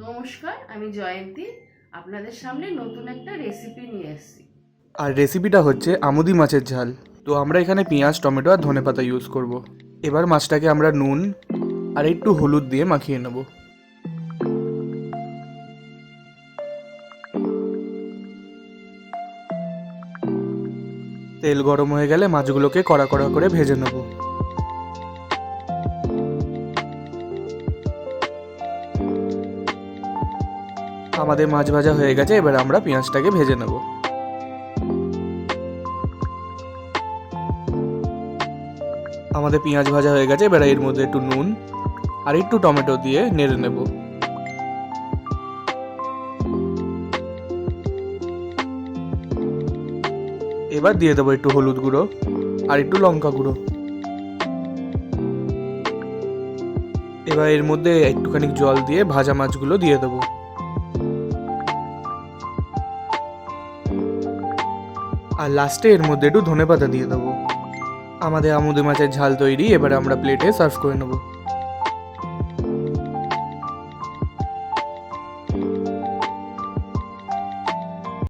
নমস্কার, আমি জয়ন্তী। আপনাদের সামনে নতুন একটা রেসিপি নিয়ে এসেছি। আর রেসিপিটা হচ্ছে আমুদি মাছের ঝাল। তো আমরা এখানে পেঁয়াজ, টমেটো আর ধনেপাতা ইউজ করব। এবার মাছটাকে আমরা নুন আর একটু হলুদ দিয়ে মাখিয়ে নেব। তেল গরম হয়ে গেলে মাছগুলোকে কড়া কড়া করে ভেজে নেব। আমাদের মাছ ভাজা হয়ে গেছে, এবার আমরা পেঁয়াজটাকে ভেজে নেব। আমাদের পেঁয়াজ ভাজা হয়ে গেছে, এবার এর মধ্যে একটু নুন আর একটু টমেটো দিয়ে নেড়ে নেব। এবার দিয়ে দেবো একটু হলুদ গুঁড়ো আর একটু লঙ্কা গুঁড়ো। এবার এর মধ্যে একটুখানি জল দিয়ে ভাজা মাছগুলো দিয়ে দেবো। আর লাস্টে এর মধ্যে একটু ধনেপাতা দিয়ে দেবো। আমাদের আমুদি মাছের ঝাল তৈরি। এবার আমরা প্লেটে সার্ভ করে নেবো।